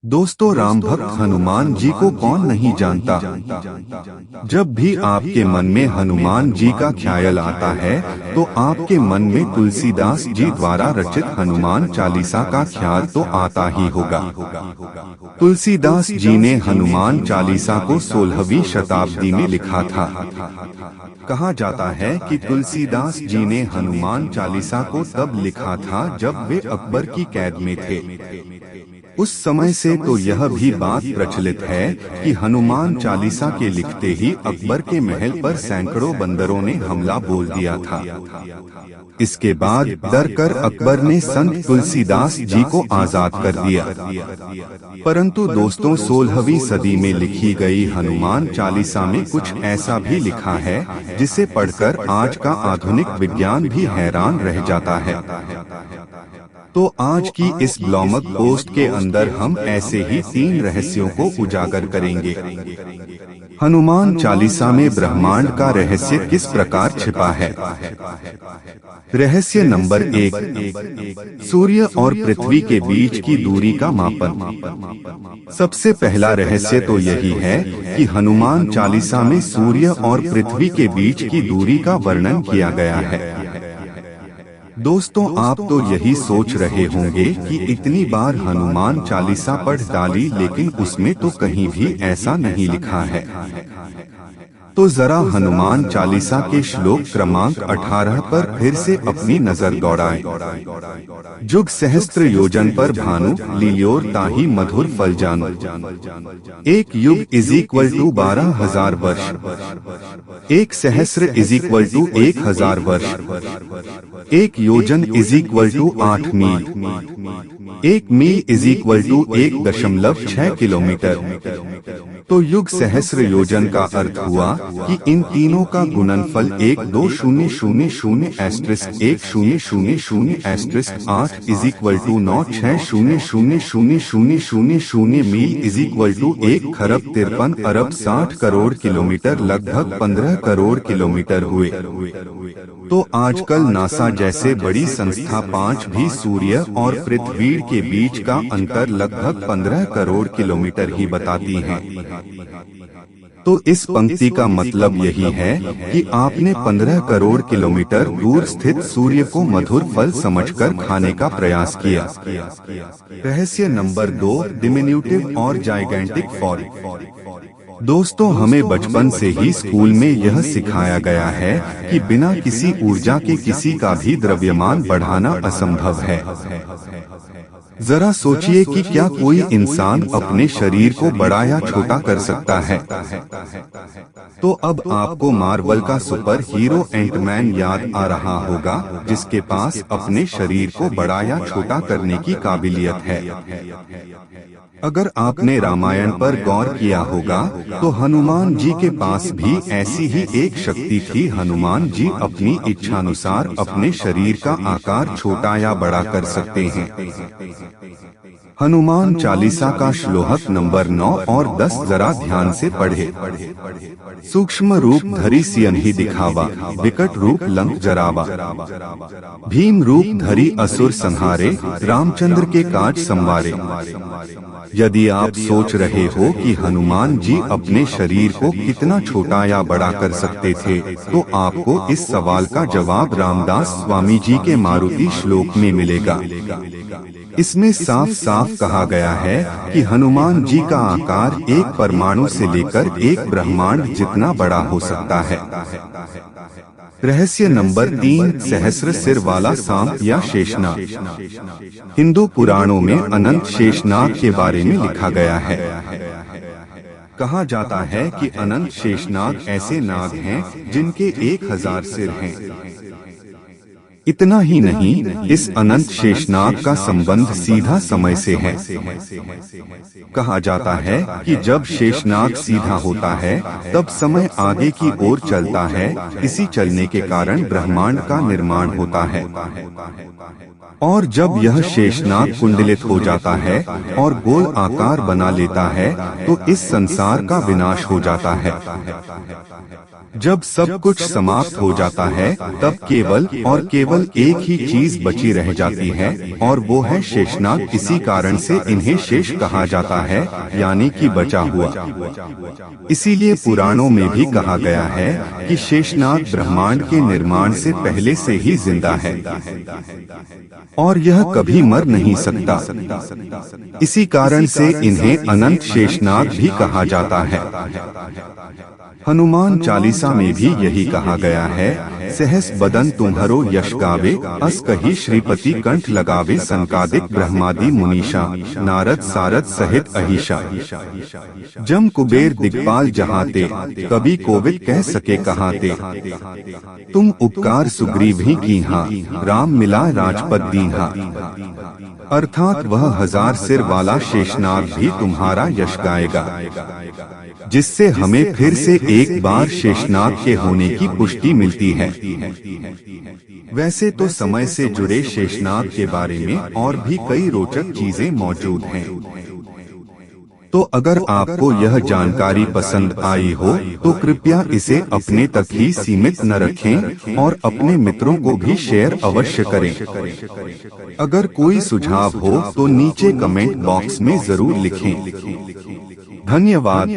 दोस्तों, राम भक्त हनुमान जी को कौन नहीं जानता। जब भी आपके मन में हनुमान जी का ख्याल आता है तो आपके मन में तुलसीदास जी द्वारा रचित हनुमान चालीसा का ख्याल तो आता ही होगा। तुलसीदास जी ने हनुमान चालीसा को 16वीं शताब्दी में लिखा था। कहा जाता है कि तुलसीदास जी ने हनुमान चालीसा को तब लिखा था जब वे अकबर की कैद में थे। उस समय से तो यह भी बात प्रचलित है कि हनुमान चालीसा के लिखते ही अकबर के महल पर सैकड़ों बंदरों ने हमला बोल दिया था। इसके बाद डरकर अकबर ने संत तुलसीदास जी को आजाद कर दिया। परंतु दोस्तों, 16वीं सदी में लिखी गई हनुमान चालीसा में कुछ ऐसा भी लिखा है जिसे पढ़कर आज का आधुनिक विज्ञान भी हैरान रह जाता है। तो आज की इस ब्लॉग पोस्ट के अंदर हम ऐसे ही 3 रहस्यों को उजागर करेंगे। हनुमान चालीसा में ब्रह्मांड का रहस्य किस प्रकार छिपा है। रहस्य नंबर 1, सूर्य और पृथ्वी के बीच की दूरी का मापन। सबसे पहला रहस्य तो यही है कि हनुमान चालीसा में सूर्य और पृथ्वी के बीच की दूरी का वर्णन किया गया है। दोस्तों, आप तो यही सोच रहे होंगे कि इतनी बार हनुमान चालीसा पढ़ डाली लेकिन उसमें तो कहीं भी ऐसा नहीं लिखा है। तो जरा हनुमान चालीसा के श्लोक क्रमांक 18 पर फिर से अपनी नजर दौड़ाएं। जुग सहस्त्र योजन पर भानु लील्योर ताहि मधुर फल जानु। एक युग इज इक्वल टू 12,000 वर्ष। एक सहस्र इज इक्वल टू 1,000 वर्ष। एक योजन इज इक्वल टू 8 मील। एक मील इज इक्वल टू 1.6 किलोमीटर। तो युग सहस्र योजन का अर्थ हुआ कि इन तीनों का गुणनफल 1,20,000*1000*8 इज इक्वल टू 9,600,000 मील इज इक्वल टू 1,53,60,000,000 किलोमीटर, लगभग 15 करोड़ किलोमीटर हुए। तो आजकल नासा जैसे बड़ी संस्था 5 भी सूर्य और पृथ्वी के बीच का अंतर लगभग 15 करोड़ किलोमीटर ही बताती हैं। तो इस पंक्ति का मतलब यही है कि आपने 15 करोड़ किलोमीटर दूर स्थित सूर्य को मधुर फल समझकर खाने का प्रयास किया। रहस्य नंबर 2, डिमिन्यूटिव और जाइगेंटिक फॉल। दोस्तों, हमें बचपन से ही स्कूल में यह सिखाया गया है कि बिना किसी ऊर्जा के किसी का भी द्रव्यमान बढ़ाना असंभव है। जरा सोचिए कि क्या कोई इंसान अपने शरीर को बड़ा या छोटा कर सकता है। तो अब आपको मार्वल का सुपर हीरो एंटमैन याद आ रहा होगा, जिसके पास अपने शरीर को बड़ा या छोटा करने की काबिलियत है। अगर आपने रामायण पर गौर किया होगा तो हनुमान जी के पास भी ऐसी ही एक शक्ति थी। हनुमान जी अपनी इच्छानुसार अपने शरीर का आकार छोटा या बड़ा कर सकते हैं। हनुमान चालीसा का श्लोक नंबर 9 और 10 जरा ध्यान से पढ़े। सूक्ष्म रूप धरि सियन्हि दिखावा, विकट रूप लंक जरावा। भीम रूप धरि असुर संहारे, रामचंद्र के काज संवारे। यदि आप सोच रहे हो कि हनुमान जी अपने शरीर को कितना छोटा या बड़ा कर सकते थे, तो आपको इस सवाल का जवाब रामदास स्वामी जी के मारुति श्लोक में मिलेगा। इसमें साफ साफ कहा गया है कि हनुमान जी का आकार एक परमाणु से लेकर एक ब्रह्मांड जितना बड़ा हो सकता है। रहस्य नंबर 3, सहस्र सिर वाला सांप या शेषनाग। हिंदू पुराणों में अनंत शेषनाग के बारे में लिखा गया है। कहा जाता है कि अनंत शेषनाग ऐसे नाग हैं जिनके 1000 सिर हैं। इतना ही नहीं, इस अनंत शेषनाग का संबंध सीधा समय से है। कहा जाता है कि जब शेषनाग सीधा होता है तब समय आगे की ओर चलता है। इसी चलने के कारण ब्रह्मांड का निर्माण होता है। और जब यह शेषनाग कुंडलित हो जाता है और गोल आकार बना लेता है तो इस संसार का विनाश हो जाता है। जब सब कुछ समाप्त हो जाता है तब केवल और केवल एक ही चीज बची रह जाती है और वो है शेषनाग। इसी कारण से इन्हें शेष कहा जाता है, यानी कि बचा हुआ। इसीलिए पुराणों में भी कहा गया है कि शेषनाग ब्रह्मांड के निर्माण से पहले से ही जिंदा है और यह कभी मर नहीं सकता। इसी कारण से इन्हें अनंत शेषनाग भी कहा जाता है। हनुमान चालीसा में भी यही कहा गया है, सहस बदन तुम्हरो यश गावे, अस कही श्रीपति कंठ लगावे, संकादिक ब्रह्मादि मुनीषा, नारद सारद सहित अहिषा। जम कुबेर दिग्पाल जहाते, कभी कोविद कह सके कहाते, तुम उपकार सुग्रीव ही कीन्हा, राम मिला राजपद दीन्हा। अर्थात वह 1000 सिर वाला शेषनाग भी तुम्हारा यश गाएगा, जिससे हमें फिर से एक बार शेषनाग के होने की पुष्टि मिलती है। वैसे तो समय से जुड़े शेषनाग के बारे में और भी कई रोचक चीजें मौजूद हैं। तो अगर आपको यह जानकारी पसंद आई हो तो कृपया इसे अपने तक ही सीमित न रखें और अपने मित्रों को भी शेयर अवश्य करें। अगर कोई सुझाव हो तो नीचे कमेंट बॉक्स में जरूर लिखें। धन्यवाद।